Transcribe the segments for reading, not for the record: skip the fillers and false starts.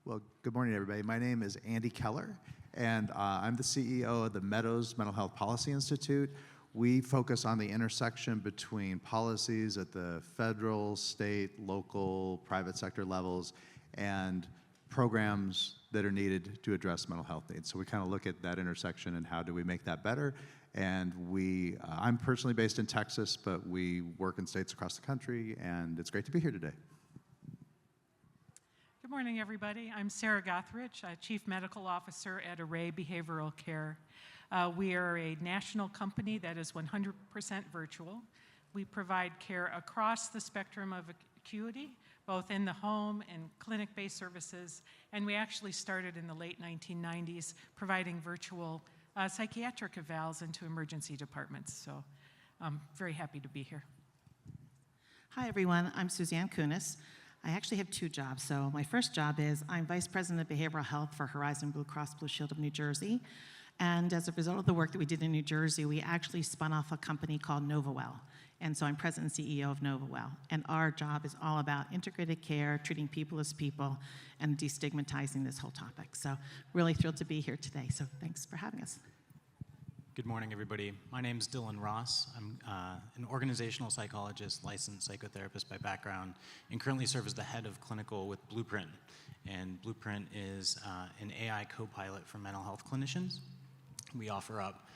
Well, good morning, everybody. My name is Andy Keller, and I'm the CEO of the Meadows Mental Health Policy Institute. We focus on the intersection between policies at the federal, state, local, private sector levels, and programs that are needed to address mental health needs. So we kind of look at that intersection and how do we make that better. And I'm personally based in Texas, but we work in states across the country, and it's great to be here today. Good morning, everybody. I'm Sarah Gothrich, Chief Medical Officer at Array Behavioral Care. We are a national company that is 100% virtual. We provide care across the spectrum of acuity, both in the home and clinic-based services, and we actually started in the late 1990s providing virtual psychiatric evals into emergency departments. So I'm very happy to be here. Hi, everyone. I'm Suzanne Kunis. I actually have two jobs. So my first job is I'm Vice President of Behavioral Health for Horizon Blue Cross Blue Shield of New Jersey. And as a result of the work that we did in New Jersey, we actually spun off a company called NovaWell. And so I'm President and CEO of NovaWell. And our job is all about integrated care, treating people as people, and destigmatizing this whole topic. So really thrilled to be here today. So thanks for having us. Good morning, everybody. My name is Dylan Ross. I'm an organizational psychologist, licensed psychotherapist by background, and currently serve as the head of clinical with Blueprint. And Blueprint is an AI co-pilot for mental health clinicians. We offer up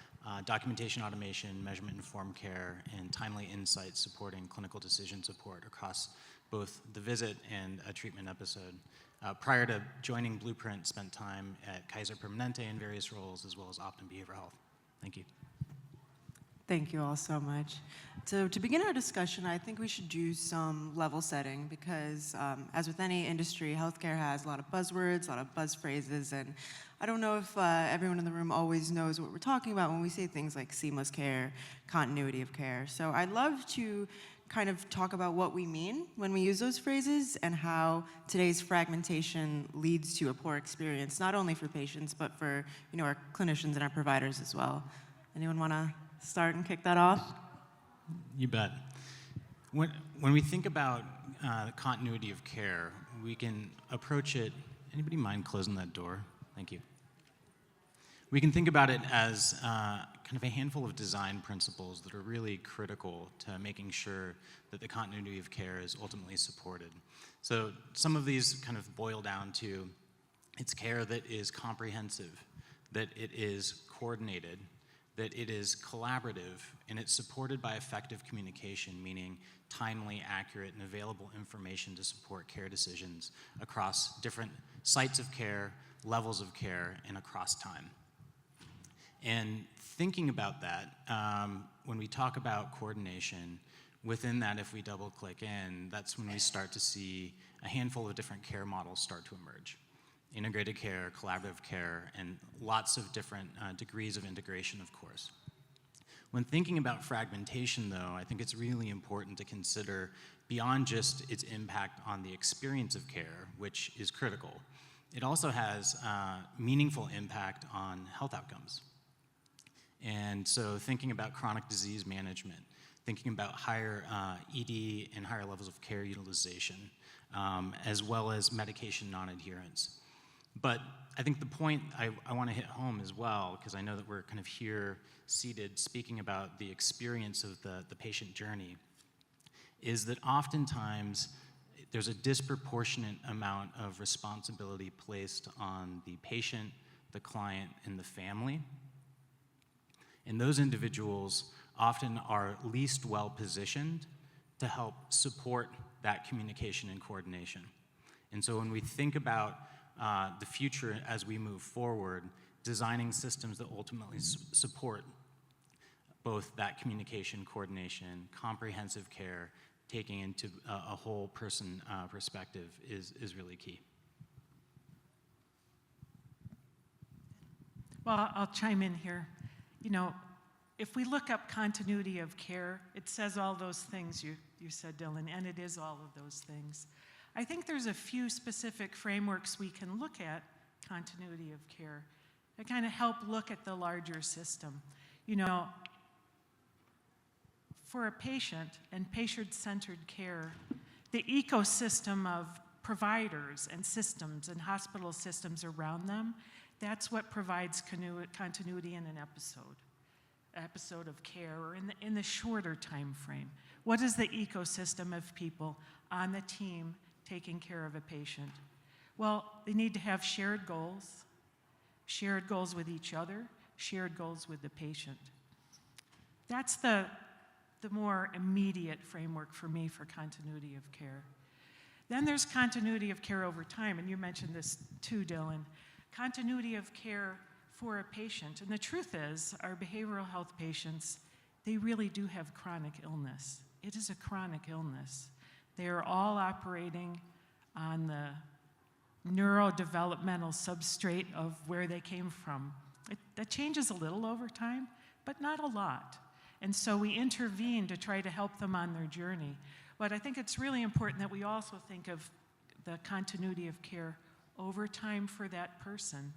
documentation automation, measurement-informed care, and timely insights supporting clinical decision support across both the visit and a treatment episode. Prior to joining Blueprint, spent time at Kaiser Permanente in various roles, as well as Optum Behavioral Health. Thank you. Thank you all so much. So to begin our discussion, I think we should do some level setting because as with any industry, healthcare has a lot of buzzwords, a lot of buzz phrases, and I don't know if everyone in the room always knows what we're talking about when we say things like seamless care, continuity of care. So I'd love to kind of talk about what we mean when we use those phrases and how today's fragmentation leads to a poor experience, not only for patients, but for our clinicians and our providers as well. Anyone want to start and kick that off? You bet. When we think about continuity of care, we can approach it. Anybody mind closing that door? Thank you. We can think about it as kind of a handful of design principles that are really critical to making sure that the continuity of care is ultimately supported. So some of these kind of boil down to it's care that is comprehensive, that it is coordinated, that it is collaborative, and it's supported by effective communication, meaning timely, accurate, and available information to support care decisions across different sites of care, levels of care, and across time. And thinking about that, when we talk about coordination, within that, if we double click in, that's when we start to see a handful of different care models start to emerge. Integrated care, collaborative care, and lots of different degrees of integration, of course. When thinking about fragmentation, though, I think it's really important to consider beyond just its impact on the experience of care, which is critical, it also has meaningful impact on health outcomes. And so thinking about chronic disease management, thinking about higher ED and higher levels of care utilization, as well as medication non-adherence. But I think the point I want to hit home as well, because I know that we're kind of here seated speaking about the experience of the patient journey, is that oftentimes there's a disproportionate amount of responsibility placed on the patient, the client, and the family. And those individuals often are least well positioned to help support that communication and coordination. And so when we think about the future as we move forward, designing systems that ultimately support both that communication, coordination, comprehensive care, taking into a whole person perspective is really key. Well, I'll chime in here. If we look up continuity of care, it says all those things you said, Dylan, and it is all of those things. I think there's a few specific frameworks we can look at continuity of care that kind of help look at the larger system. For a patient and patient-centered care, the ecosystem of providers and systems and hospital systems around them, that's what provides continuity in an episode of care, or in the shorter time frame. What is the ecosystem of people on the team taking care of a patient? Well, they need to have shared goals with each other, shared goals with the patient. That's the more immediate framework for me for continuity of care. Then there's continuity of care over time, and you mentioned this too, Dylan. Continuity of care for a patient. And the truth is, our behavioral health patients, they really do have chronic illness. It is a chronic illness. They are all operating on the neurodevelopmental substrate of where they came from. That changes a little over time, but not a lot. And so we intervene to try to help them on their journey. But I think it's really important that we also think of the continuity of care over time for that person.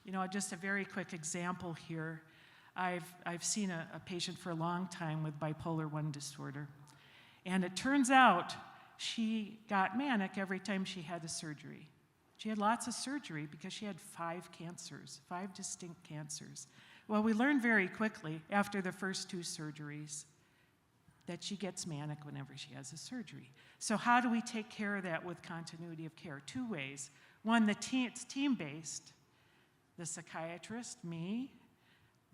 You know, just a very quick example here. I've seen a patient for a long time with bipolar I disorder. And it turns out she got manic every time she had a surgery. She had lots of surgery because she had 5 cancers, 5 distinct cancers. Well, we learned very quickly after the first 2 surgeries that she gets manic whenever she has a surgery. So how do we take care of that with continuity of care? 2 ways. One, it's team-based. The psychiatrist, me,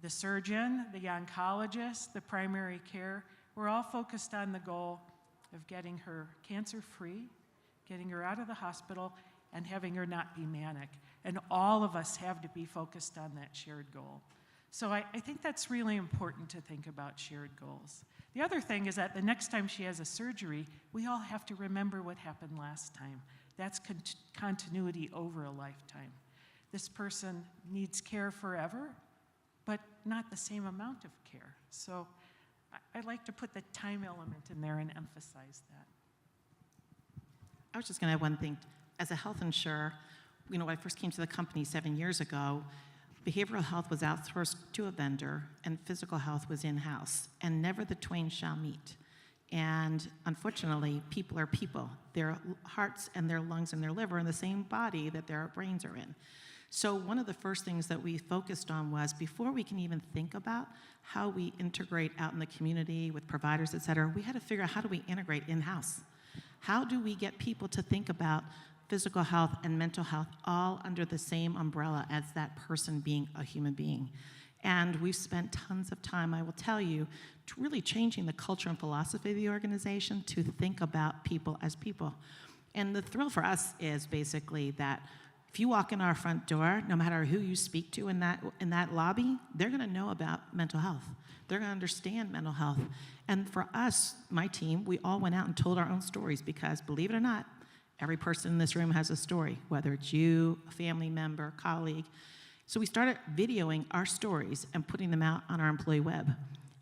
the surgeon, the oncologist, the primary care, we're all focused on the goal of getting her cancer-free, getting her out of the hospital, and having her not be manic. And all of us have to be focused on that shared goal. So I think that's really important to think about shared goals. The other thing is that the next time she has a surgery, we all have to remember what happened last time. That's continuity over a lifetime. This person needs care forever, but not the same amount of care. So I'd like to put the time element in there and emphasize that. I was just going to add one thing. As a health insurer, you know, when I first came to the company 7 years ago, behavioral health was outsourced to a vendor and physical health was in-house, and never the twain shall meet. And unfortunately, people are people. Their hearts and their lungs and their liver are in the same body that their brains are in. So one of the first things that we focused on was, before we can even think about how we integrate out in the community with providers, et cetera, we had to figure out, how do we integrate in-house? How do we get people to think about physical health and mental health all under the same umbrella as that person being a human being? And we've spent tons of time, I will tell you, to really changing the culture and philosophy of the organization to think about people as people. And the thrill for us is basically that if you walk in our front door, no matter who you speak to in that lobby, they're going to know about mental health. They're going to understand mental health. And for us, my team, we all went out and told our own stories, because, believe it or not, every person in this room has a story, whether it's you, a family member, colleague. So we started videoing our stories and putting them out on our employee web.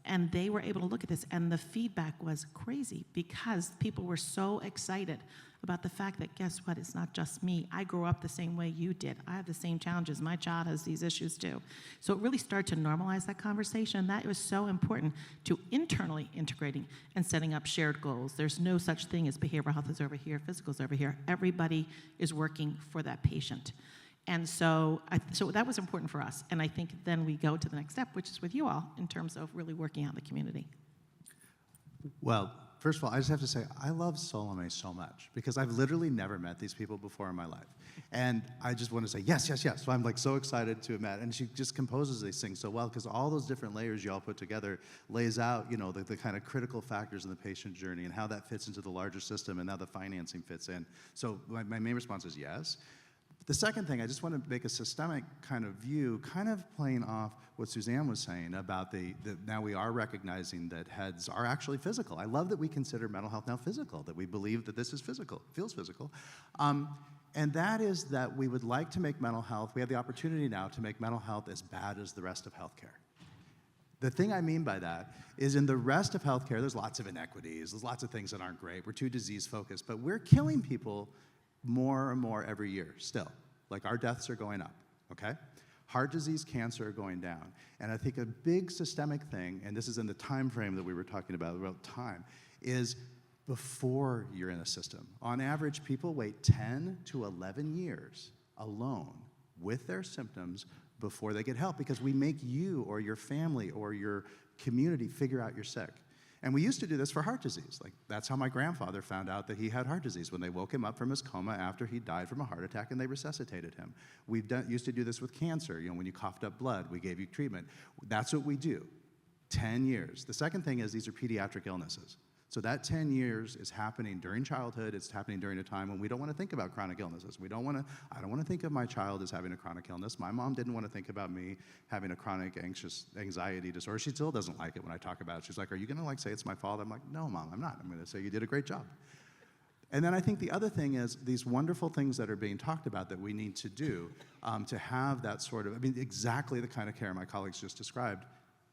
And they were able to look at this, and the feedback was crazy, because people were so excited about the fact that, guess what, it's not just me. I grew up the same way you did. I have the same challenges. My child has these issues too. So it really started to normalize that conversation, and that was so important to internally integrating and setting up shared goals. There's no such thing as behavioral health is over here, physical is over here. Everybody is working for that patient. And so that was important for us. And I think then we go to the next step, which is with you all, in terms of really working out in the community. Well, first of all, I just have to say, I love Salome so much, because I've literally never met these people before in my life. And I just want to say, yes, yes, yes. So I'm like so excited to have met. And she just composes these things so well, because all those different layers you all put together lays out, you know, the kind of critical factors in the patient journey and how that fits into the larger system and how the financing fits in. So my main response is yes. The second thing, I just want to make a systemic kind of view, kind of playing off what Suzanne was saying about now we are recognizing that heads are actually physical. I love that we consider mental health now physical, that we believe that this is physical, feels physical. And that is that we would like to make mental health, we have the opportunity now to make mental health as bad as the rest of healthcare. The thing I mean by that is, in the rest of healthcare, there's lots of inequities, there's lots of things that aren't great, we're too disease focused, but we're killing people more and more every year still. Like, our deaths are going up, okay? Heart disease, cancer are going down. And I think a big systemic thing, and this is in the time frame that we were talking about time, is before you're in a system. On average, people wait 10 to 11 years alone with their symptoms before they get help, because we make you or your family or your community figure out you're sick. And we used to do this for heart disease. Like, that's how my grandfather found out that he had heart disease, when they woke him up from his coma after he died from a heart attack and they resuscitated him. Used to do this with cancer. You know, when you coughed up blood, we gave you treatment. That's what we do. 10 years. The second thing is, these are pediatric illnesses. So that 10 years is happening during childhood. It's happening during a time when we don't want to think about chronic illnesses. I don't want to think of my child as having a chronic illness. My mom didn't want to think about me having a chronic anxiety disorder. She still doesn't like it when I talk about it. She's like, are you going to say it's my fault? I'm like, no, Mom, I'm not. I'm going to say you did a great job. And then I think the other thing is these wonderful things that are being talked about that we need to do to have that sort of, exactly the kind of care my colleagues just described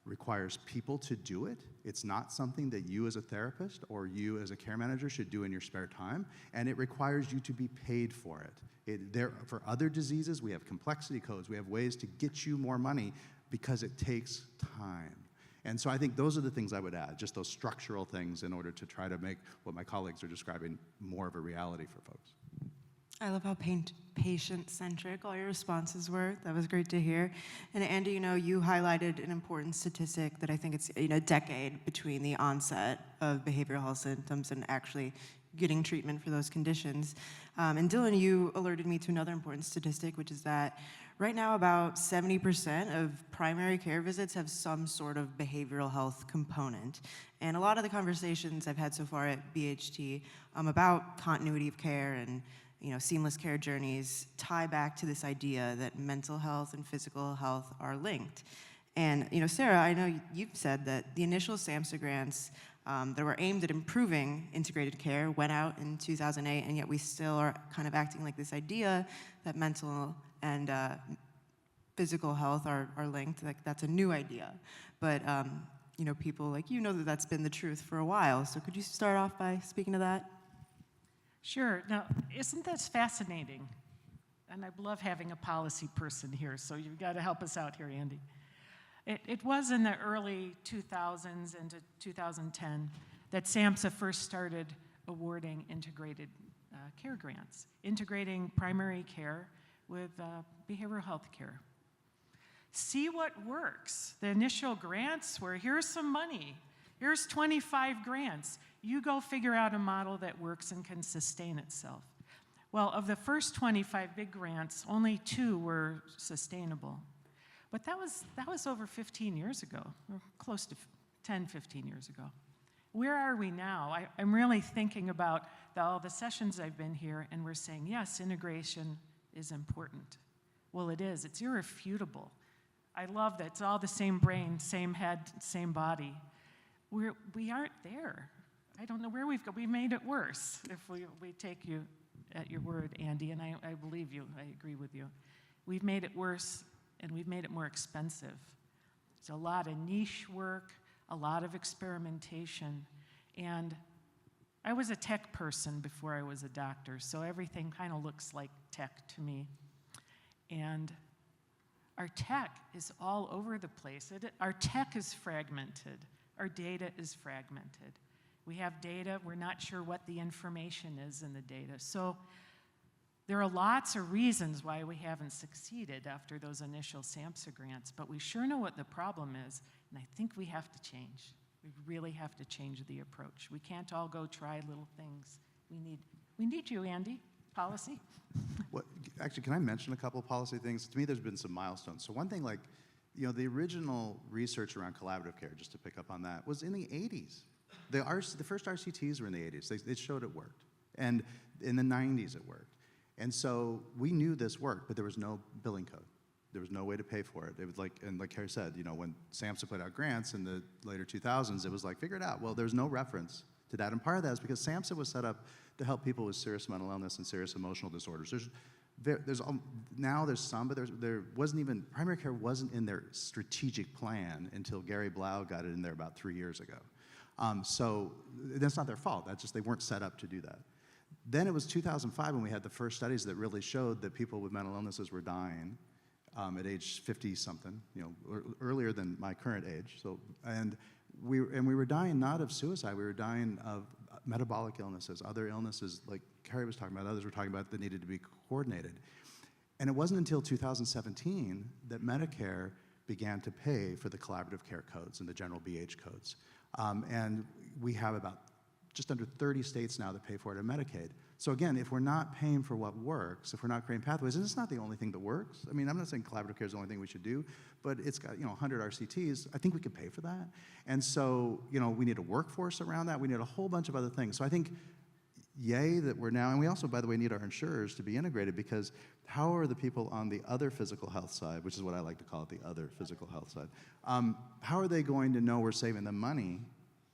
requires people to do it. It's not something that you as a therapist or you as a care manager should do in your spare time, and it requires you to be paid for it. For other diseases, we have complexity codes. We have ways to get you more money because it takes time. And so I think those are the things I would add, just those structural things, in order to try to make what my colleagues are describing more of a reality for folks. I love how patient-centric all your responses were. That was great to hear. And Andy, you highlighted an important statistic that I think it's a decade between the onset of behavioral health symptoms and actually getting treatment for those conditions. And Dylan, you alerted me to another important statistic, which is that right now about 70% of primary care visits have some sort of behavioral health component. And a lot of the conversations I've had so far at BHT about continuity of care and seamless care journeys tie back to this idea that mental health and physical health are linked. And Sarah, I know you've said that the initial SAMHSA grants that were aimed at improving integrated care went out in 2008, and yet we still are kind of acting like this idea that mental and physical health are linked. Like, that's a new idea. But people like that that's been the truth for a while. So could you start off by speaking to that? Sure. Now, isn't this fascinating? And I love having a policy person here, so you've got to help us out here, Andy. It was in the early 2000s into 2010 that SAMHSA first started awarding integrated care grants, integrating primary care with behavioral health care. See what works. The initial grants were, here's some money. Here's 25 grants. You go figure out a model that works and can sustain itself. Well, of the first 25 big grants, only 2 were sustainable. But that was over 15 years ago, or close to 10, 15 years ago. Where are we now? I'm really thinking about all the sessions I've been here, and we're saying, yes, integration is important. Well, it is. It's irrefutable. I love that it's all the same brain, same head, same body. We aren't there. I don't know where we've made it worse, if we take you at your word, Andy, and I believe you. I agree with you. We've made it worse, and we've made it more expensive. It's a lot of niche work, a lot of experimentation, and I was a tech person before I was a doctor, so everything kind of looks like tech to me. And our tech is all over the place. Our tech is fragmented. Our data is fragmented. We have data, we're not sure what the information is in the data. So there are lots of reasons why we haven't succeeded after those initial SAMHSA grants, but we sure know what the problem is, and I think we have to change. We really have to change the approach. We can't all go try little things. We need you, Andy. Policy. Actually, can I mention a couple of policy things? To me, there's been some milestones. So one thing, the original research around collaborative care, just to pick up on that, was in the 80s. The first RCTs were in the 80s. They showed it worked. And in the 90s, it worked. And so we knew this worked, but there was no billing code. There was no way to pay for it. It was like Carrie said, when SAMHSA put out grants in the later 2000s, it was like, figure it out. Well, there's no reference to that. And part of that is because SAMHSA was set up to help people with serious mental illness and serious emotional disorders. Now there's some, but there wasn't even, primary care wasn't in their strategic plan until Gary Blau got it in there about 3 years ago. So that's not their fault. That's just they weren't set up to do that. Then it was 2005 when we had the first studies that really showed that people with mental illnesses were dying at age 50-something, earlier than my current age. So, and we were dying not of suicide. We were dying of metabolic illnesses, other illnesses like Carrie was talking about, others were talking about, that needed to be coordinated. And it wasn't until 2017 that Medicare began to pay for the collaborative care codes and the general BH codes. And we have about just under 30 states now that pay for it in Medicaid. So again, if we're not paying for what works, if we're not creating pathways, and it's not the only thing that works. I mean, I'm not saying collaborative care is the only thing we should do, but it's got 100 RCTs. I think we could pay for that. And so we need a workforce around that. We need a whole bunch of other things. So I think, yay that we're now, and we also, by the way, need our insurers to be integrated, because how are the people on the other physical health side, which is what I like to call it, the other physical health side, how are they going to know we're saving them money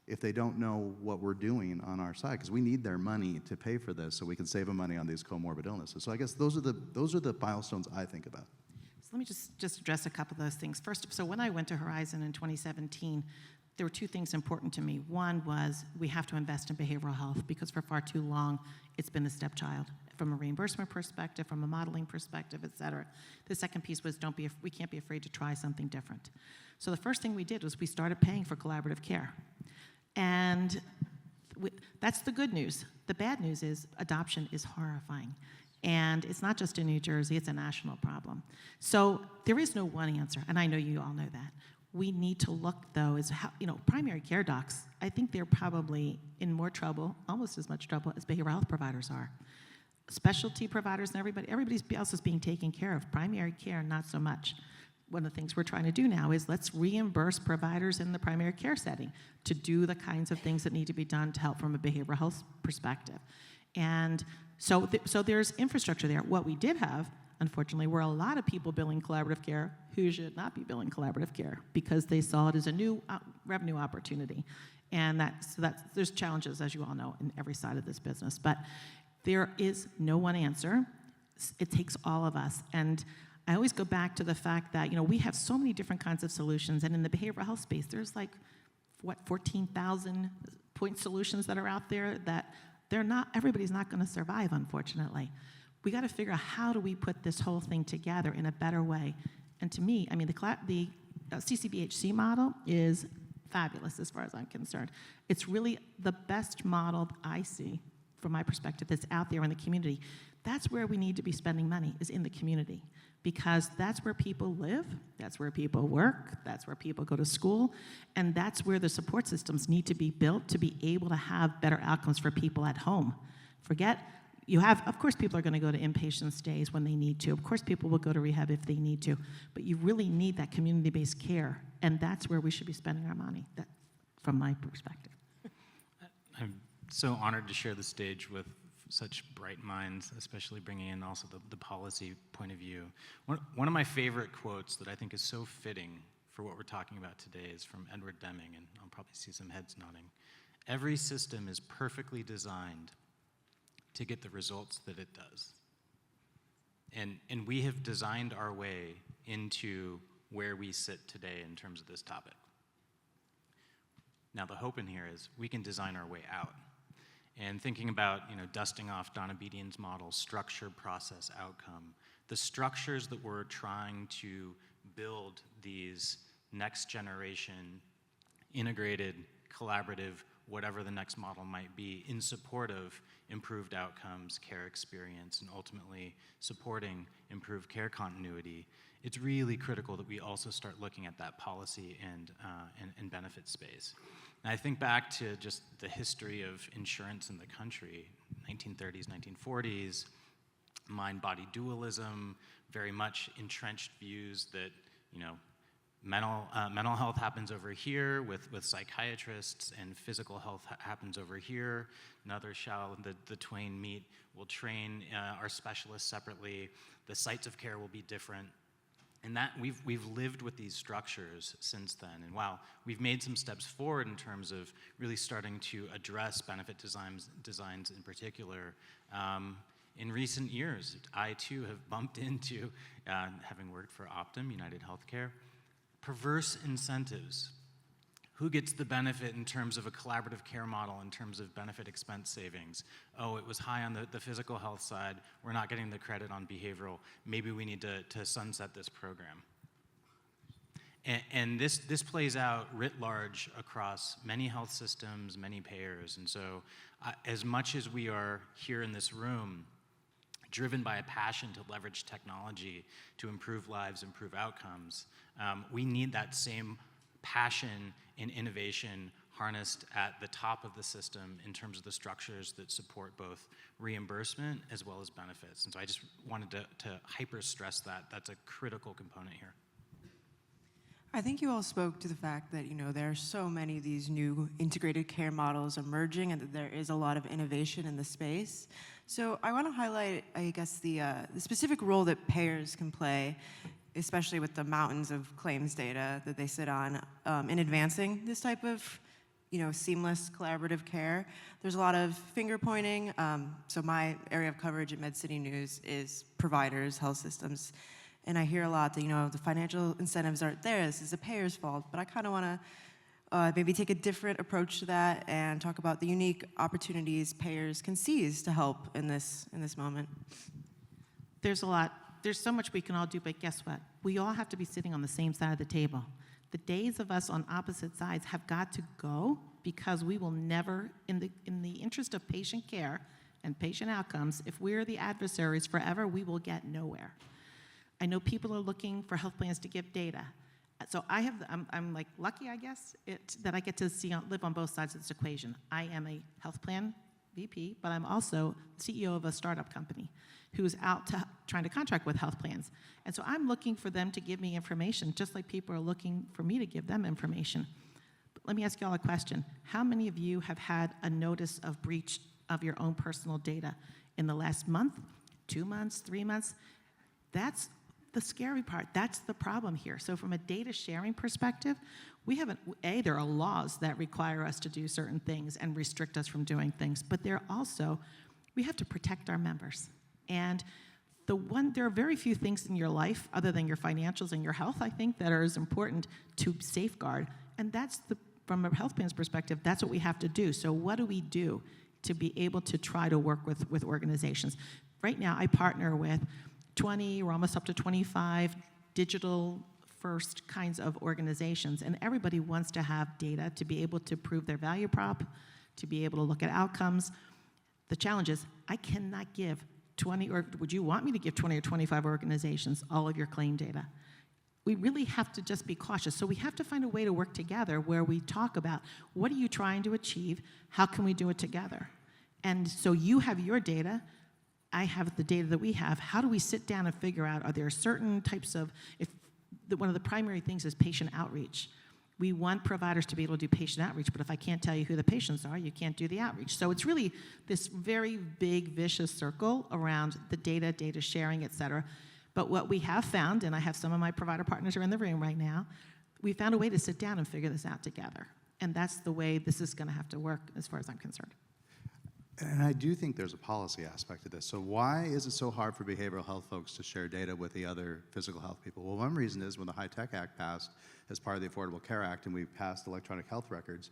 if they don't know what we're doing on our side? Because we need their money to pay for this so we can save them money on these comorbid illnesses. So I guess those are the milestones I think about. So let me just address a couple of those things. First, so when I went to Horizon in 2017, there were two things important to me. One was we have to invest in behavioral health, because for far too long it's been the stepchild from a reimbursement perspective, from a modeling perspective, et cetera. The second piece was we can't be afraid to try something different. So the first thing we did was we started paying for collaborative care. And that's the good news. The bad news is adoption is horrifying. And it's not just in New Jersey, it's a national problem. So there is no one answer, and I know you all know that. We need to look, though, as how, primary care docs, I think they're probably in more trouble, almost as much trouble as behavioral health providers are. Specialty providers and everybody else is being taken care of. Primary care, not so much. One of the things we're trying to do now is let's reimburse providers in the primary care setting to do the kinds of things that need to be done to help from a behavioral health perspective. And so there's infrastructure there. What we did have, unfortunately, were a lot of people billing collaborative care who should not be billing collaborative care because they saw it as a new revenue opportunity. And there's challenges, as you all know, in every side of this business. But there is no one answer. It takes all of us. And I always go back to the fact that, we have so many different kinds of solutions. And in the behavioral health space, there's 14,000 point solutions that are out there that everybody's not going to survive, unfortunately. We got to figure out how do we put this whole thing together in a better way. And to me, the CCBHC model is fabulous as far as I'm concerned. It's really the best model I see from my perspective that's out there in the community. That's where we need to be spending money, is in the community, because that's where people live, that's where people work, that's where people go to school, and that's where the support systems need to be built to be able to have better outcomes for people at home. Of course people are going to go to inpatient stays when they need to. Of course people will go to rehab if they need to. But you really need that community-based care, and that's where we should be spending our money, from my perspective. I'm so honored to share the stage with such bright minds, especially bringing in also the policy point of view. One of my favorite quotes that I think is so fitting for what we're talking about today is from Edward Deming, and I'll probably see some heads nodding. Every system is perfectly designed to get the results that it does. And we have designed our way into where we sit today in terms of this topic. Now the hope in here is we can design our way out. And thinking about, dusting off Donna Bedian's model, structure, process, outcome, the structures that we're trying to build these next generation, integrated, collaborative, whatever the next model might be, in support of improved outcomes, care experience, and ultimately supporting improved care continuity, it's really critical that we also start looking at that policy and benefit space. And I think back to just the history of insurance in the country, 1930s, 1940s, mind-body dualism, very much entrenched views that, mental health happens over here with psychiatrists, and physical health happens over here. Neither shall the twain meet. We'll train our specialists separately. The sites of care will be different. And that we've lived with these structures since then. And while we've made some steps forward in terms of really starting to address benefit designs in particular, in recent years, I too have bumped into, having worked for Optum, United Healthcare, perverse incentives. Who gets the benefit in terms of a collaborative care model, in terms of benefit expense savings? Oh, it was high on the physical health side. We're not getting the credit on behavioral. Maybe we need to sunset this program. And this plays out writ large across many health systems, many payers. And so as much as we are here in this room, driven by a passion to leverage technology to improve lives, improve outcomes, we need that same passion and innovation harnessed at the top of the system in terms of the structures that support both reimbursement as well as benefits. And so I just wanted to hyper stress that. That's a critical component here. I think you all spoke to the fact that, there are so many of these new integrated care models emerging and that there is a lot of innovation in the space. So I want to highlight, I guess, the specific role that payers can play, especially with the mountains of claims data that they sit on, in advancing this type of seamless collaborative care. There's a lot of finger pointing. So my area of coverage at MedCity News is providers, health systems. And I hear a lot that, the financial incentives aren't there. This is a payer's fault. But I kind of want to maybe take a different approach to that and talk about the unique opportunities payers can seize to help in this moment. There's a lot. There's so much we can all do, but guess what? We all have to be sitting on the same side of the table. The days of us on opposite sides have got to go, because we will never, in the interest of patient care and patient outcomes, if we're the adversaries forever, we will get nowhere. I know people are looking for health plans to give data. So I'm like lucky, I guess, that I get to live on both sides of this equation. I am a health plan VP, but I'm also CEO of a startup company who's out trying to contract with health plans. And so I'm looking for them to give me information, just like people are looking for me to give them information. But let me ask you all a question. How many of you have had a notice of breach of your own personal data in the last month, 2 months, 3 months? That's the scary part. That's the problem here. So from a data sharing perspective, there are laws that require us to do certain things and restrict us from doing things, but we have to protect our members. And there are very few things in your life, other than your financials and your health, I think, that are as important to safeguard. And from a health plan's perspective, that's what we have to do. So what do we do to be able to try to work with organizations? Right now, I partner with 20, we're almost up to 25 digital-first kinds of organizations, and everybody wants to have data to be able to prove their value prop, to be able to look at outcomes. The challenge is, I cannot give 20, or would you want me to give 20 or 25 organizations all of your claim data? We really have to just be cautious. So we have to find a way to work together where we talk about, what are you trying to achieve? How can we do it together? And so you have your data, I have the data that we have. How do we sit down and figure out, are there certain types of, one of the primary things is patient outreach. We want providers to be able to do patient outreach, but if I can't tell you who the patients are, you can't do the outreach. So it's really this very big, vicious circle around the data sharing, et cetera. But what we have found, and I have some of my provider partners are in the room right now, we found a way to sit down and figure this out together. And that's the way this is going to have to work, as far as I'm concerned. And I do think there's a policy aspect to this. So why is it so hard for behavioral health folks to share data with the other physical health people? Well, one reason is when the HITECH Act passed as part of the Affordable Care Act and we passed electronic health records,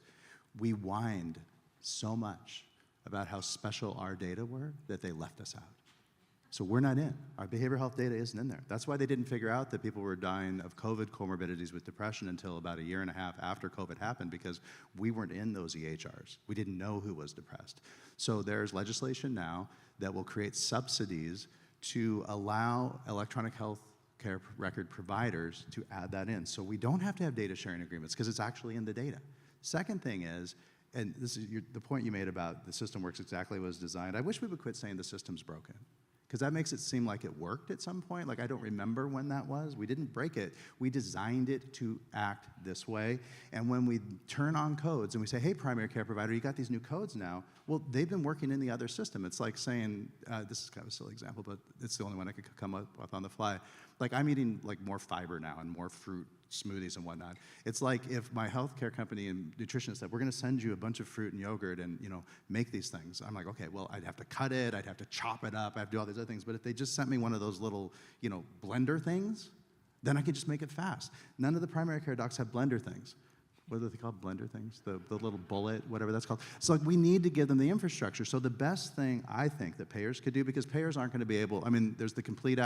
we whined so much about how special our data were that they left us out. So we're not in. Our behavioral health data isn't in there. That's why they didn't figure out that people were dying of COVID comorbidities with depression until about 1.5 years after COVID happened, because we weren't in those EHRs. We didn't know who was depressed. So there's legislation now that will create subsidies to allow electronic health care record providers to add that in. So we don't have to have data sharing agreements because it's actually in the data. Second thing is, and this is the point you made about the system works exactly as it was designed, I wish we would quit saying the system's broken, because that makes it seem like it worked at some point. Like, I don't remember when that was. We didn't break it. We designed it to act this way. And when we turn on codes and we say, hey, primary care provider, you got these new codes now, well, they've been working in the other system. It's like saying, this is kind of a silly example, but it's the only one I could come up with on the fly. Like, I'm eating like more fiber now and more fruit smoothies and whatnot. It's like if my healthcare company and nutritionist said, we're going to send you a bunch of fruit and yogurt and, make these things. I'm like, okay, well, I'd have to cut it, I'd have to chop it up, I have to do all these other things. But if they just sent me one of those little, blender things, then I could just make it fast. None of the primary care docs have blender things. What are they called? Blender things? The little bullet, whatever that's called. So we need to give them the infrastructure. So the best thing I think that payers could do, because payers aren't going to be able, there's the Complete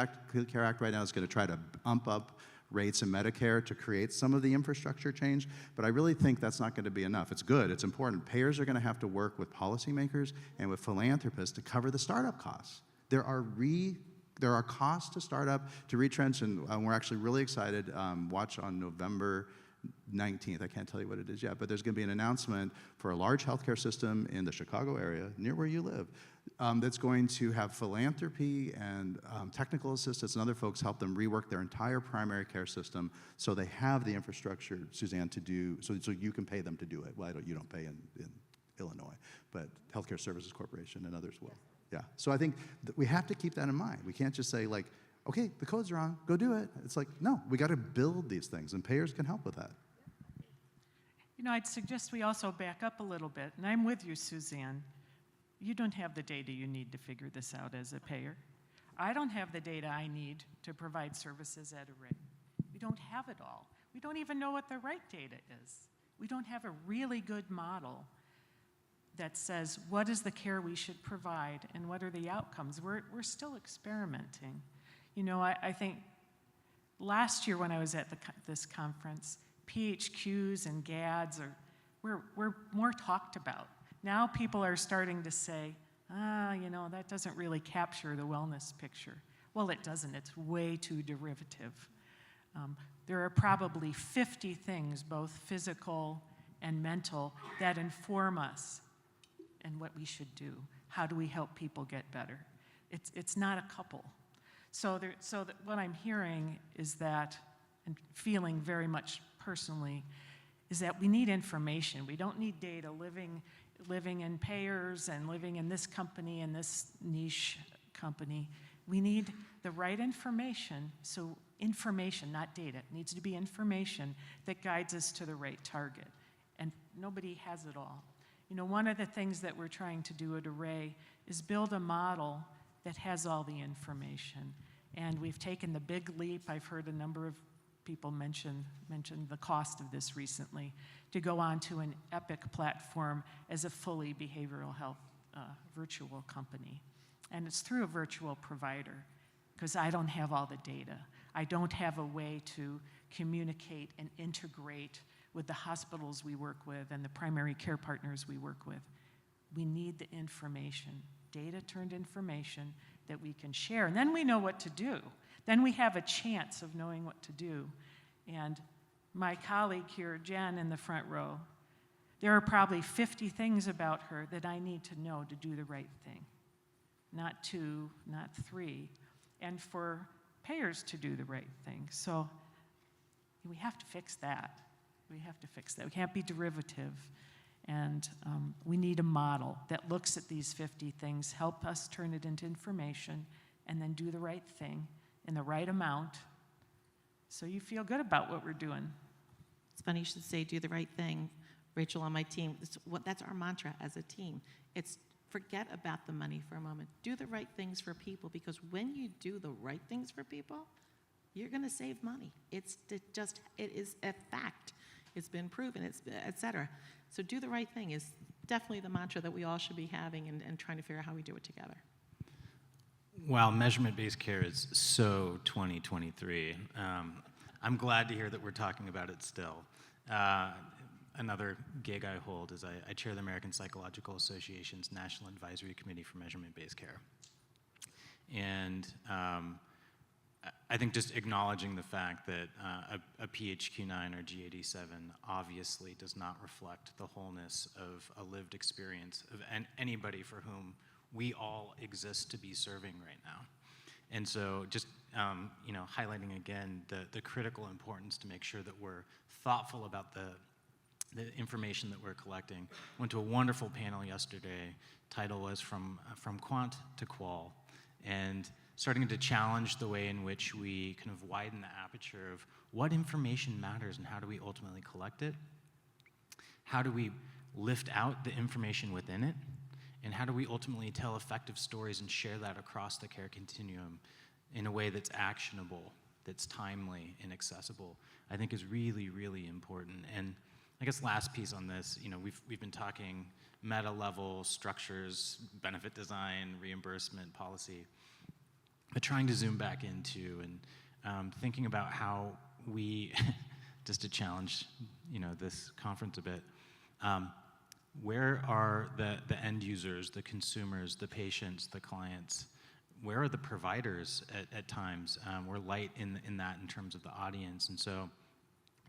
Care Act right now that's going to try to ump up rates in Medicare to create some of the infrastructure change, but I really think that's not going to be enough. It's good, it's important. Payers are going to have to work with policymakers and with philanthropists to cover the startup costs. There are costs to start up, to retrench, and we're actually really excited. Watch on November 19th. I can't tell you what it is yet, but there's going to be an announcement for a large healthcare system in the Chicago area, near where you live, that's going to have philanthropy and technical assistance and other folks help them rework their entire primary care system so they have the infrastructure, Suzanne, to do, so you can pay them to do it. Well, you don't pay in Illinois, but Healthcare Services Corporation and others will. Yeah, so I think we have to keep that in mind. We can't just say like, okay, the code's wrong, go do it. It's like, no, we got to build these things, and payers can help with that. You know, I'd suggest we also back up a little bit, and I'm with you, Suzanne. You don't have the data you need to figure this out as a payer. I don't have the data I need to provide services at a rate. We don't have it all. We don't even know what the right data is. We don't have a really good model that says what is the care we should provide and what are the outcomes. We're still experimenting. You know, I think last year when I was at this conference, PHQs and GADs were more talked about. Now people are starting to say, you know, that doesn't really capture the wellness picture. Well, it doesn't. It's way too derivative. There are probably 50 things, both physical and mental, that inform us and what we should do. How do we help people get better? It's not a couple. So what I'm hearing is that, and feeling very much personally, is that we need information. We don't need data. Living in payers and living in this company and this niche company. We need the right information. So information, not data. It needs to be information that guides us to the right target. And nobody has it all. You know, one of the things that we're trying to do at Array is build a model that has all the information. And we've taken the big leap. I've heard a number of people mention the cost of this recently, to go onto an Epic platform as a fully behavioral health virtual company. And it's through a virtual provider, because I don't have all the data. I don't have a way to communicate and integrate with the hospitals we work with and the primary care partners we work with. We need the information, data-turned information that we can share. And then we know what to do. Then we have a chance of knowing what to do. And my colleague here, Jen, in the front row, there are probably 50 things about her that I need to know to do the right thing. Not 2, not 3. And for payers to do the right thing. So we have to fix that. We have to fix that. We can't be derivative. And we need a model that looks at these 50 things, help us turn it into information, and then do the right thing in the right amount so you feel good about what we're doing. It's funny you should say do the right thing. Rachel, on my team, that's our mantra as a team. It's forget about the money for a moment. Do the right things for people, because when you do the right things for people, you're going to save money. It is a fact. It's been proven, et cetera. So do the right thing is definitely the mantra that we all should be having and trying to figure out how we do it together. While measurement-based care is so 2023, I'm glad to hear that we're talking about it still. Another gig I hold is I chair the American Psychological Association's National Advisory Committee for Measurement-Based Care. And I think just acknowledging the fact that a PHQ-9 or G87 obviously does not reflect the wholeness of a lived experience of anybody for whom we all exist to be serving right now. And so just highlighting again the critical importance to make sure that we're thoughtful about the information that we're collecting. Went to a wonderful panel yesterday. Title was From Quant to Qual. And starting to challenge the way in which we kind of widen the aperture of what information matters and how do we ultimately collect it? How do we lift out the information within it? And how do we ultimately tell effective stories and share that across the care continuum in a way that's actionable, that's timely and accessible, I think is really, really important. And I guess last piece on this, we've been talking meta-level structures, benefit design, reimbursement, policy, but trying to zoom back into and thinking about how we, just to challenge, this conference a bit, where are the end users, the consumers, the patients, the clients? Where are the providers at times? We're light in that in terms of the audience. And so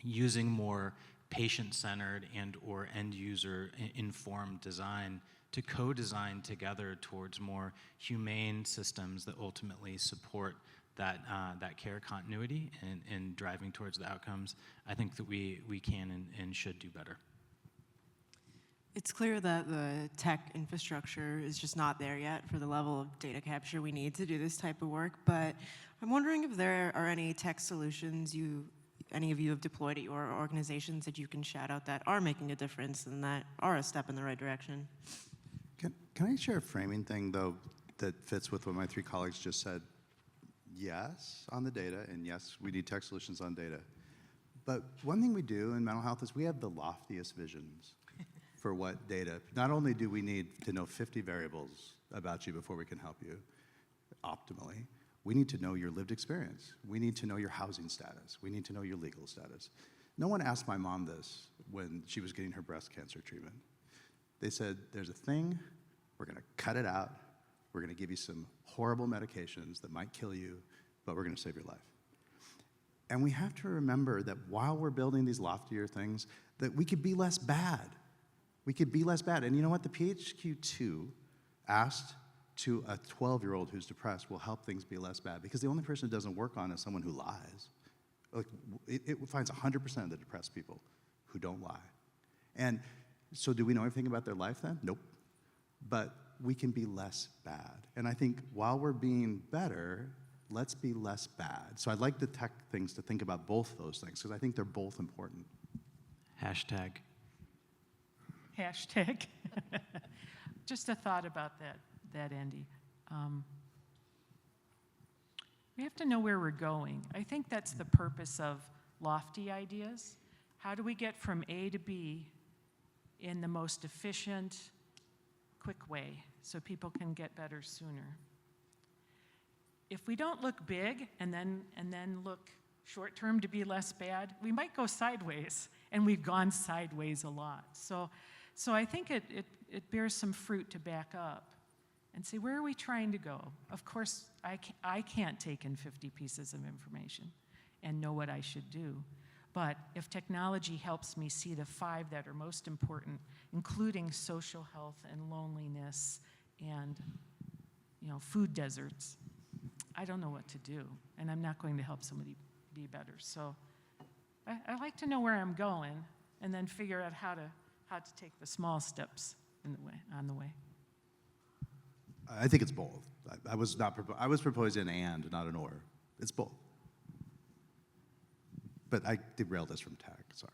using more patient-centered and or end-user informed design to co-design together towards more humane systems that ultimately support that care continuity and driving towards the outcomes, I think that we can and should do better. It's clear that the tech infrastructure is just not there yet for the level of data capture we need to do this type of work, but I'm wondering if there are any tech solutions any of you have deployed at your organizations that you can shout out that are making a difference and that are a step in the right direction. Can I share a framing thing, though, that fits with what my three colleagues just said? Yes, on the data, and yes, we need tech solutions on data. But one thing we do in mental health is we have the loftiest visions for what data. Not only do we need to know 50 variables about you before we can help you optimally, we need to know your lived experience. We need to know your housing status. We need to know your legal status. No one asked my mom this when she was getting her breast cancer treatment. They said, there's a thing, we're gonna cut it out, we're gonna give you some horrible medications that might kill you, but we're gonna save your life. And we have to remember that while we're building these loftier things, that we could be less bad. We could be less bad. And you know what? The PHQ-2 asked to a 12-year-old who's depressed will help things be less bad, because the only person it doesn't work on is someone who lies. Like, it finds 100% of the depressed people who don't lie. And so do we know everything about their life then? Nope. But we can be less bad. And I think while we're being better, let's be less bad. So I'd like the tech things to think about both those things, because I think they're both important. Hashtag. Hashtag. Just a thought about that, Andy. We have to know where we're going. I think that's the purpose of lofty ideas. How do we get from A to B in the most efficient, quick way so people can get better sooner? If we don't look big and then look short term to be less bad, we might go sideways, and we've gone sideways a lot. So I think it bears some fruit to back up and say, where are we trying to go? Of course, I can't take in 50 pieces of information and know what I should do. But if technology helps me see the 5 that are most important, including social health and loneliness and food deserts, I don't know what to do, and I'm not going to help somebody be better. So I like to know where I'm going and then figure out how to take the small steps on the way. I think it's both. I was proposing an and, not an or. It's both. But I derailed us from tech, sorry.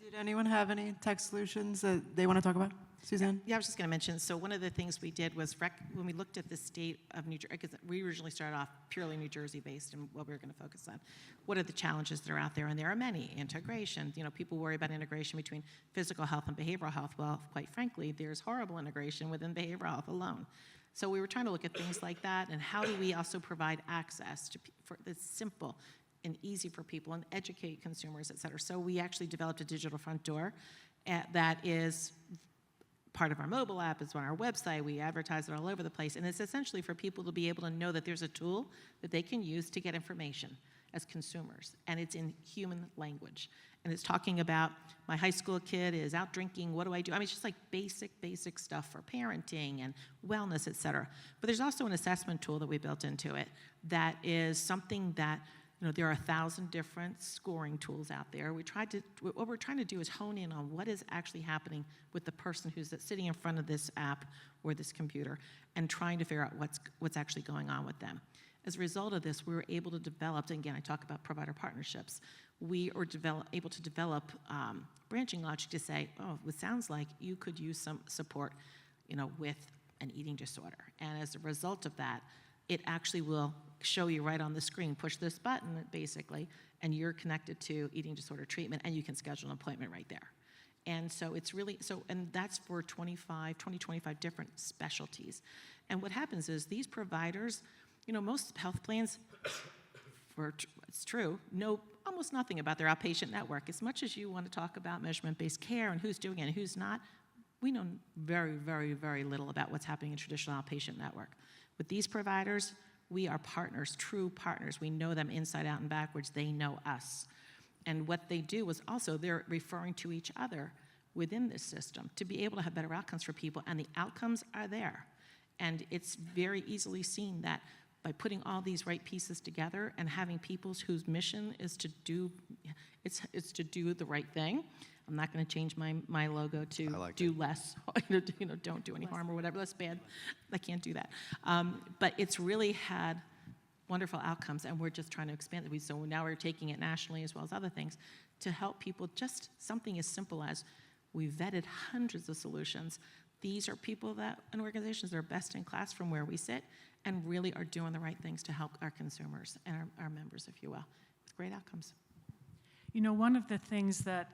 Did anyone have any tech solutions that they want to talk about? Suzanne? Yeah, I was just going to mention, so one of the things we did was when we looked at the state of New Jersey, because we originally started off purely New Jersey-based and what we were going to focus on. What are the challenges that are out there? And there are many. Integration. People worry about integration between physical health and behavioral health. Well, quite frankly, there's horrible integration within behavioral health alone. So we were trying to look at things like that, and how do we also provide access for that's simple and easy for people and educate consumers, et cetera. So we actually developed a digital front door that is part of our mobile app, it's on our website, we advertise it all over the place, and it's essentially for people to be able to know that there's a tool that they can use to get information as consumers, and it's in human language. And it's talking about, my high school kid is out drinking, what do I do? I mean, it's just like basic stuff for parenting and wellness, et cetera. But there's also an assessment tool that we built into it that is something that, there are 1,000 different scoring tools out there. What we're trying to do is hone in on what is actually happening with the person who's sitting in front of this app or this computer, and trying to figure out what's actually going on with them. As a result of this, we were able to develop, and again, I talk about provider partnerships, we are able to develop branching logic to say, oh, it sounds like you could use some support, with an eating disorder. And as a result of that, it actually will show you right on the screen, push this button, basically, and you're connected to eating disorder treatment, and you can schedule an appointment right there. And so it's really, and that's for 25 different specialties. And what happens is these providers, most health plans, it's true, know almost nothing about their outpatient network. As much as you want to talk about measurement-based care and who's doing it and who's not, we know very, very, very little about what's happening in traditional outpatient network. With these providers, we are partners, true partners. We know them inside out and backwards. They know us. And what they do is also they're referring to each other within this system to be able to have better outcomes for people, and the outcomes are there. And it's very easily seen that by putting all these right pieces together and having people whose mission is to do, it's to do the right thing. I'm not going to change my logo to do less, don't do any harm or whatever. That's bad. I can't do that. But it's really had wonderful outcomes, and we're just trying to expand it. So now we're taking it nationally as well as other things to help people. Just something as simple as we vetted hundreds of solutions. These are people and organizations that are best in class from where we sit and really are doing the right things to help our consumers and our members, if you will, with great outcomes. One of the things that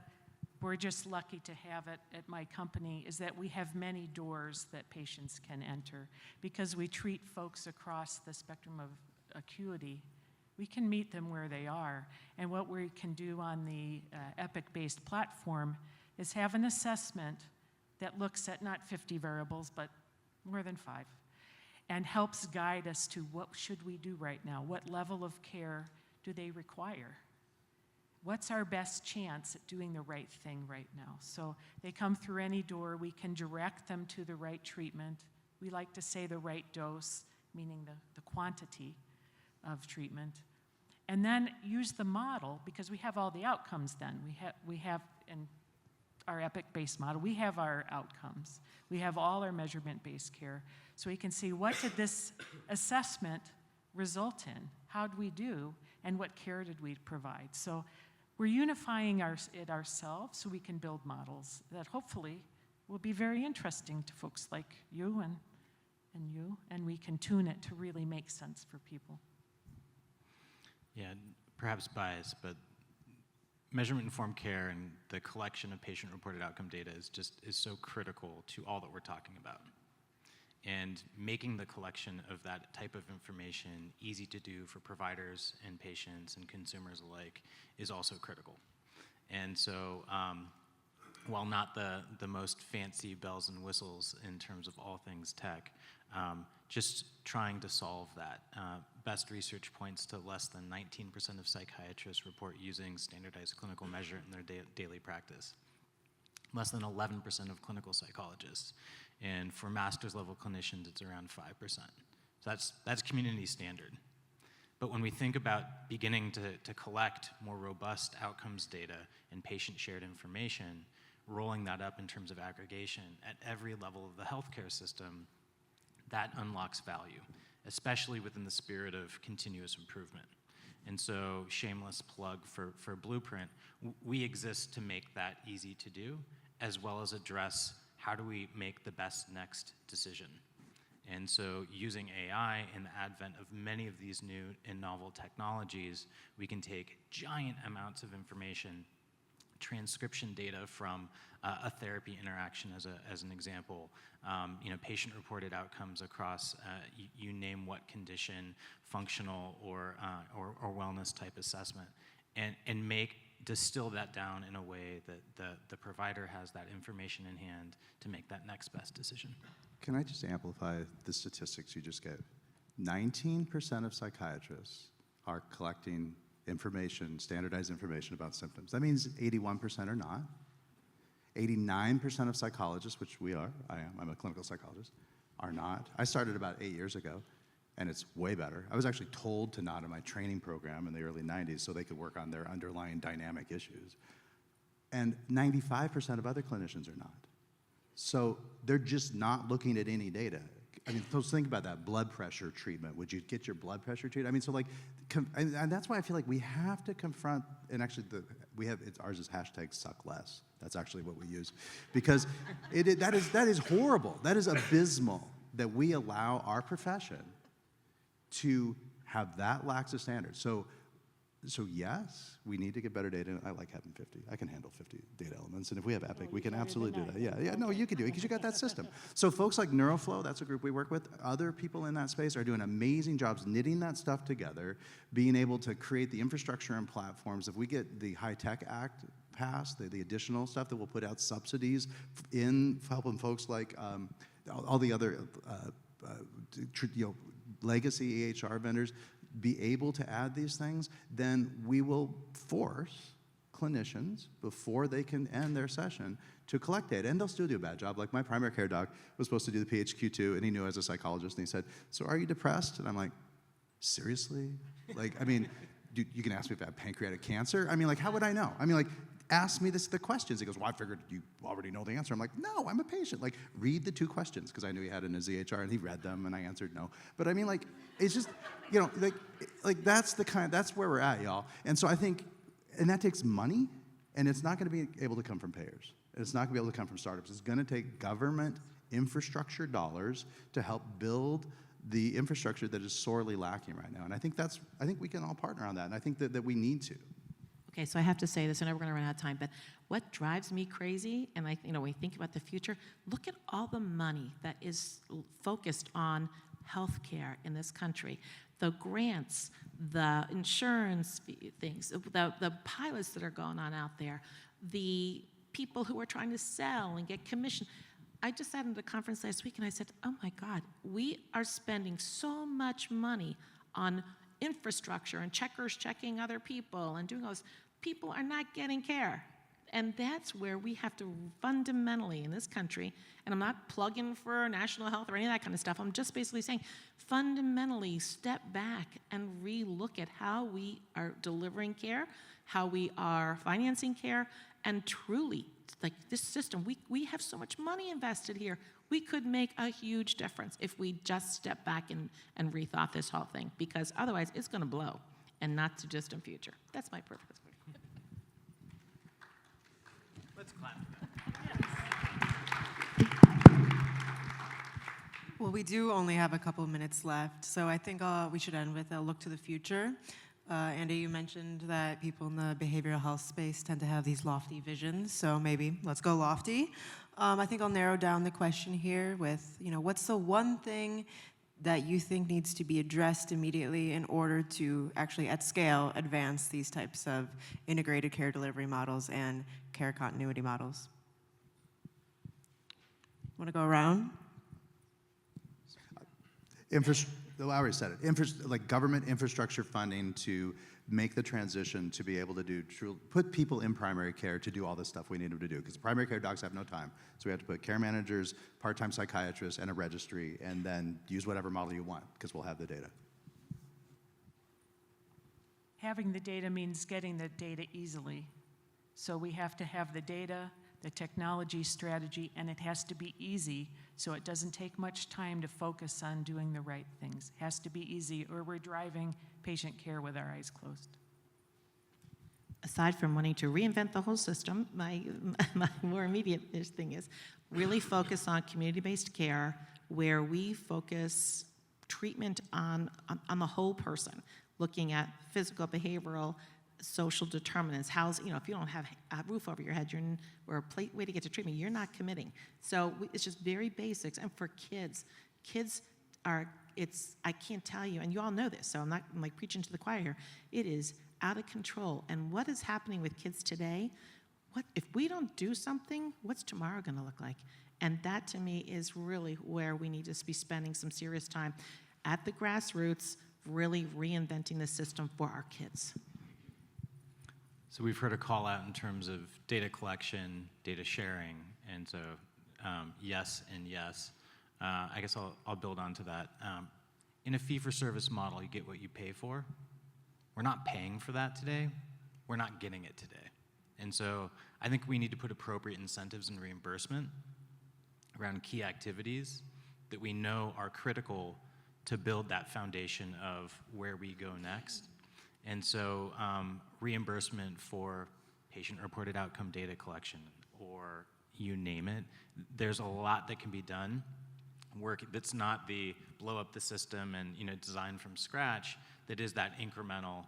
we're just lucky to have at my company is that we have many doors that patients can enter. Because we treat folks across the spectrum of acuity, we can meet them where they are. And what we can do on the Epic-based platform is have an assessment that looks at not 50 variables, but more than 5, and helps guide us to what should we do right now? What level of care do they require? What's our best chance at doing the right thing right now? So they come through any door. We can direct them to the right treatment. We like to say the right dose, meaning the quantity of treatment. And then use the model, because we have all the outcomes then. We have in our Epic-based model, we have our outcomes. We have all our measurement-based care. So we can see, what did this assessment result in? How did we do? And what care did we provide? So we're unifying it ourselves so we can build models that hopefully will be very interesting to folks like you and you, and we can tune it to really make sense for people. Yeah, perhaps biased, but measurement-informed care and the collection of patient-reported outcome data is so critical to all that we're talking about. And making the collection of that type of information easy to do for providers and patients and consumers alike is also critical. And so while not the most fancy bells and whistles in terms of all things tech, just trying to solve that. Best research points to less than 19% of psychiatrists report using standardized clinical measure in their daily practice. Less than 11% of clinical psychologists. And for master's level clinicians, it's around 5%. So that's community standard. But when we think about beginning to collect more robust outcomes data and patient-shared information, rolling that up in terms of aggregation at every level of the healthcare system, that unlocks value, especially within the spirit of continuous improvement. And so, shameless plug for Blueprint, we exist to make that easy to do, as well as address how do we make the best next decision. And so, using AI and the advent of many of these new and novel technologies, we can take giant amounts of information, transcription data from a therapy interaction as an example, patient-reported outcomes across you name what condition, functional or wellness type assessment, and distill that down in a way that the provider has that information in hand to make that next best decision. Can I just amplify the statistics you just gave? 19% of psychiatrists are collecting information, standardized information about symptoms. That means 81% are not. 89% of psychologists, which I'm a clinical psychologist, are not. I started about 8 years ago, and it's way better. I was actually told to not in my training program in the early 90s so they could work on their underlying dynamic issues. And 95% of other clinicians are not. So they're just not looking at any data. I mean, folks, think about that blood pressure treatment. Would you get your blood pressure treated? I mean, so and that's why I feel like we have to confront, and actually ours is #suckless. That's actually what we use. Because that is horrible. That is abysmal that we allow our profession to have that lax of standards. So So yes, we need to get better data. I like having 50. I can handle 50 data elements. And if we have Epic, we can absolutely do that. Yeah, no, you can do it because you got that system. So folks like Neuroflow, that's a group we work with. Other people in that space are doing amazing jobs knitting that stuff together, being able to create the infrastructure and platforms. If we get the High-Tech Act passed, the additional stuff that will put out subsidies in helping folks like all the other legacy EHR vendors be able to add these things, then we will force clinicians, before they can end their session, to collect data. And they'll still do a bad job. Like my primary care doc was supposed to do the PHQ-2, and he knew as a psychologist, and he said, so are you depressed? And I'm like, seriously? Like, I mean, you can ask me if I have pancreatic cancer? I mean, like, how would I know? I mean, like, ask me the questions. He goes, well, I figured you already know the answer. I'm like, no, I'm a patient. Like, read the 2 questions, because I knew he had it in his EHR, and he read them, and I answered no. But I mean, like, it's just, like that's that's where we're at, y'all. And so I think, and that takes money, and it's not gonna be able to come from payers. It's not gonna be able to come from startups. It's gonna take government infrastructure dollars to help build the infrastructure that is sorely lacking right now. And I think we can all partner on that, and I think that we need to. Okay, so I have to say this, I know we're going to run out of time, but what drives me crazy, and when we think about the future, look at all the money that is focused on healthcare in this country. The grants, the insurance things, the pilots that are going on out there, the people who are trying to sell and get commission. I just sat at a conference last week and I said, oh my God, we are spending so much money on infrastructure and checkers checking other people and doing all this. People are not getting care. And that's where we have to fundamentally in this country, and I'm not plugging for national health or any of that kind of stuff, I'm just basically saying fundamentally step back and re-look at how we are delivering care, how we are financing care, and truly, like this system, we have so much money invested here. We could make a huge difference if we just step back and rethought this whole thing, because otherwise it's going to blow, and not too distant future. That's my purpose. Let's clap. Well, we do only have a couple of minutes left, so I think we should end with a look to the future. Andy, you mentioned that people in the behavioral health space tend to have these lofty visions, so maybe let's go lofty. I think I'll narrow down the question here with, what's the one thing that you think needs to be addressed immediately in order to actually, at scale, advance these types of integrated care delivery models and care continuity models? Want to go around? I already said it. Like government infrastructure funding to make the transition to be able to put people in primary care to do all this stuff we need them to do. Because primary care docs have no time. So we have to put care managers, part-time psychiatrists, and a registry, and then use whatever model you want, because we'll have the data. Having the data means getting the data easily. So we have to have the data, the technology strategy, and it has to be easy, so it doesn't take much time to focus on doing the right things. It has to be easy, or we're driving patient care with our eyes closed. Aside from wanting to reinvent the whole system, my more immediate thing is really focus on community-based care, where we focus treatment on the whole person, looking at physical, behavioral, social determinants. If you don't have a roof over your head or a way to get to treatment, you're not committing. So it's just very basics. And for kids I can't tell you, and you all know this, so I'm like preaching to the choir here. It is out of control. And what is happening with kids today? If we don't do something, what's tomorrow going to look like? And that, to me, is really where we need to be spending some serious time at the grassroots, really reinventing the system for our kids. So we've heard a call out in terms of data collection, data sharing, and so yes and yes. I guess I'll build on to that. In a fee-for-service model, you get what you pay for. We're not paying for that today. We're not getting it today. And so I think we need to put appropriate incentives and reimbursement around key activities that we know are critical to build that foundation of where we go next. And so reimbursement for patient-reported outcome data collection, or you name it, there's a lot that can be done. Work that's not the blow up the system and design from scratch, that is that incremental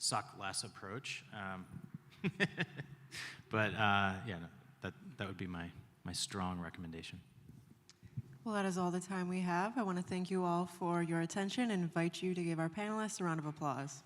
suck less approach. But yeah, no, that would be my strong recommendation. Well, that is all the time we have. I want to thank you all for your attention and invite you to give our panelists a round of applause.